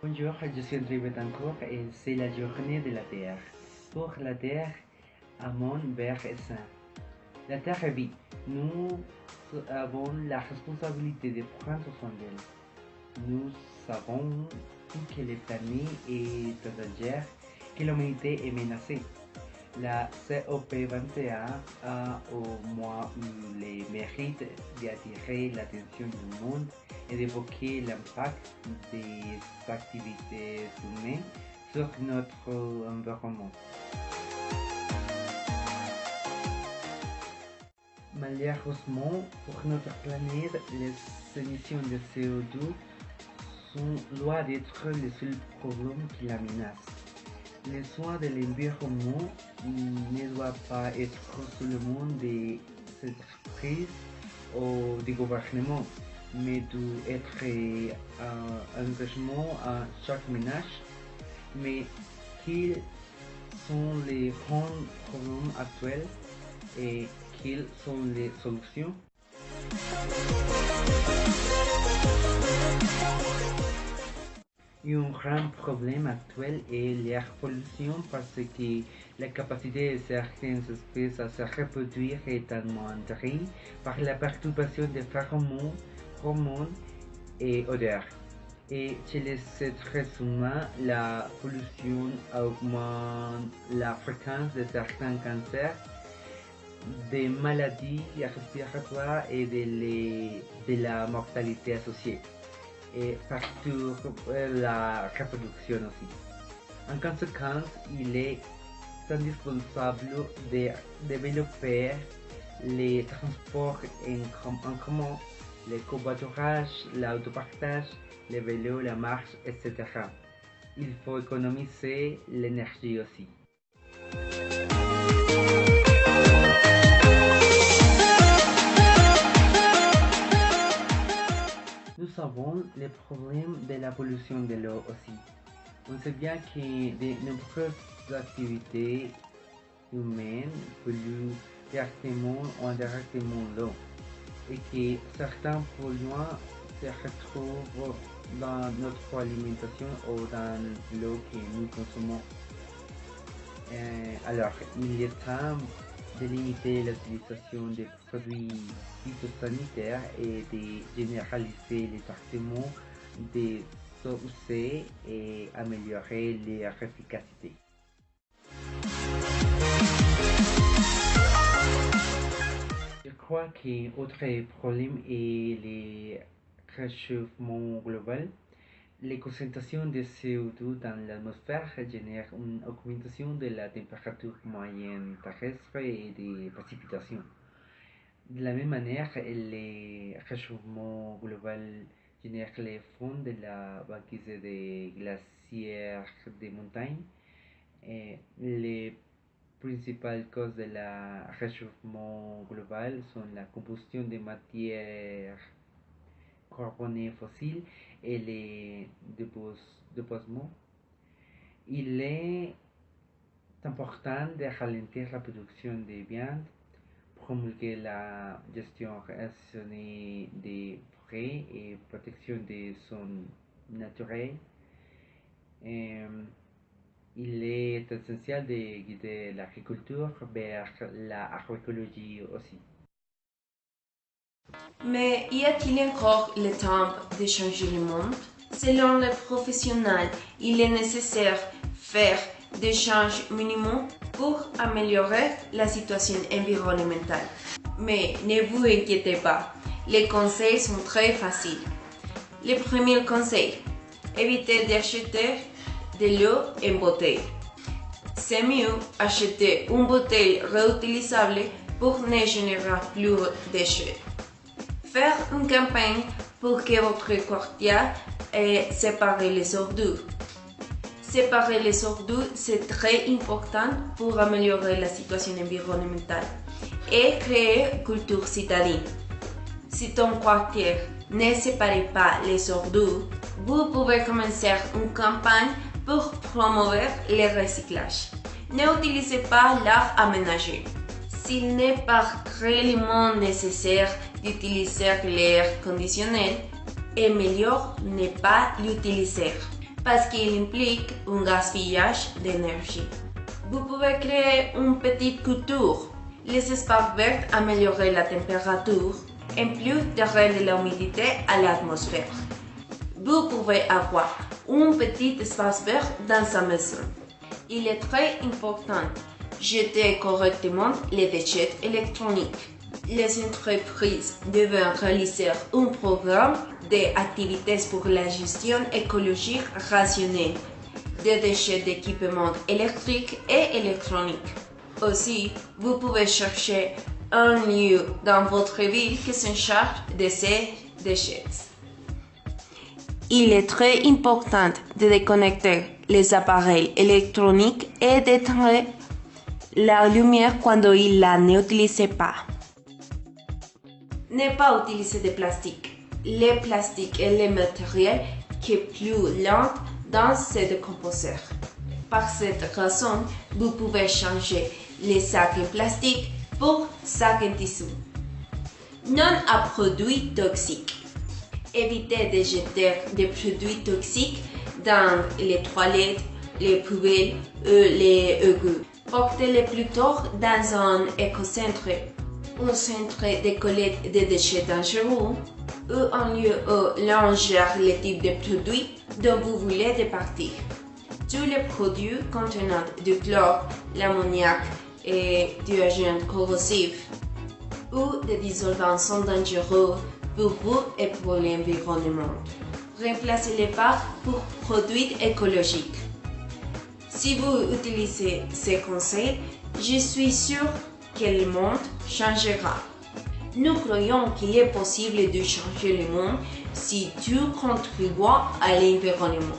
Bonjour, je suis André Betancourt et c'est la journée de la Terre. Pour la Terre, Amon, vert et sain. La Terre est vie. Nous avons la responsabilité de prendre soin d'elle. Nous savons que la planète est en danger, que l'humanité est menacée. La COP21 a au moins eu le mérite d'attirer l'attention du monde et d'évoquer l'impact des activités humaines sur notre environnement. Malheureusement, pour notre planète, les émissions de CO2 sont loin d'être le seul problème qui la menace. Les soins de l'environnement ne doivent pas être seulement des entreprises ou des gouvernements, mais doit être un engagement à chaque ménage. Mais quels sont les grands problèmes actuels et quelles sont les solutions? Un grand problème actuel est l'air pollution parce que la capacité de certaines espèces à se reproduire est amoindrie par la perturbation des phéromones, hormones et odeurs. Et chez les êtres humains, la pollution augmente la fréquence de certains cancers, des maladies respiratoires et de la mortalité associée. Et perturbe la reproduction aussi. En conséquence, il est indispensable de développer les transports en commun, le covoiturage, l'autopartage, le vélo, la marche, etc. Il faut économiser l'énergie aussi. Nous avons le problème de la pollution de l'eau aussi. On sait bien que de nombreuses activités humaines polluent directement ou indirectement l'eau et que certains polluants se retrouvent dans notre alimentation ou dans l'eau que nous consommons. Alors, il est temps de limiter l'utilisation des produits phytosanitaires et de généraliser les traitements des eaux usées et améliorer leur efficacité. Je crois qu'un autre problème est le réchauffement global. Les concentrations de CO2 dans l'atmosphère génèrent une augmentation de la température moyenne terrestre et des précipitations. De la même manière, le réchauffement global génère les fonds de la banquise des glaciers des montagnes. Et les principales causes de la réchauffement global sont la combustion des matières carbonées fossiles et les dépossements. Il est important de ralentir la production de viande, promulguer la gestion rationnée des forêts et protection des zones naturelles. Il est essentiel de guider l'agriculture vers l'agroécologie aussi. Mais y a-t-il encore le temps de changer le monde? Selon les professionnels, il est nécessaire de faire des changements minimaux pour améliorer la situation environnementale. Mais ne vous inquiétez pas, les conseils sont très faciles. Le premier conseil, évitez d'acheter de l'eau en bouteille. C'est mieux acheter une bouteille réutilisable pour ne générer plus de déchets. Faire une campagne pour que votre quartier sépare les ordures. Séparer les ordures, c'est très important pour améliorer la situation environnementale et créer une culture citadine. Si ton quartier ne sépare pas les ordures, vous pouvez commencer une campagne pour promouvoir le recyclage. N'utilisez pas l'art aménagé. S'il n'est pas réellement nécessaire d'utiliser l'air conditionnel, est meilleur ne pas l'utiliser. parce qu'il implique un gaspillage d'énergie. Vous pouvez créer une petite culture. Les espaces verts améliorent la température, en plus de rendre l'humidité à l'atmosphère. Vous pouvez avoir un petit espace vert dans sa maison. Il est très important de jeter correctement les déchets électroniques. Les entreprises doivent réaliser un programme d'activités pour la gestion écologique rationnelle des déchets d'équipements électriques et électroniques. Aussi, vous pouvez chercher un lieu dans votre ville qui s'en charge de ces déchets. Il est très important de déconnecter les appareils électroniques et d'éteindre la lumière quand ils la n'utilisent pas. Ne pas utiliser de plastique. Le plastique est le matériel qui est plus lent dans se décomposer. Par cette raison, vous pouvez changer les sacs en plastique pour sacs en tissu. Non à produits toxiques. Évitez de jeter des produits toxiques dans les toilettes, les poubelles ou les égouts. Portez-les plutôt dans un écocentre, un centre de collecte de déchets dangereux ou un lieu où l'on gère le type de produits dont vous voulez départir. Tous les produits contenant du chlore, l'ammoniac et du agent corrosif ou des dissolvants sont dangereux pour vous et pour l'environnement. Remplacez-les par pour produits écologiques. Si vous utilisez ces conseils, je suis sûre que le monde changera. Nous croyons qu'il est possible de changer le monde si tu contribues à l'environnement.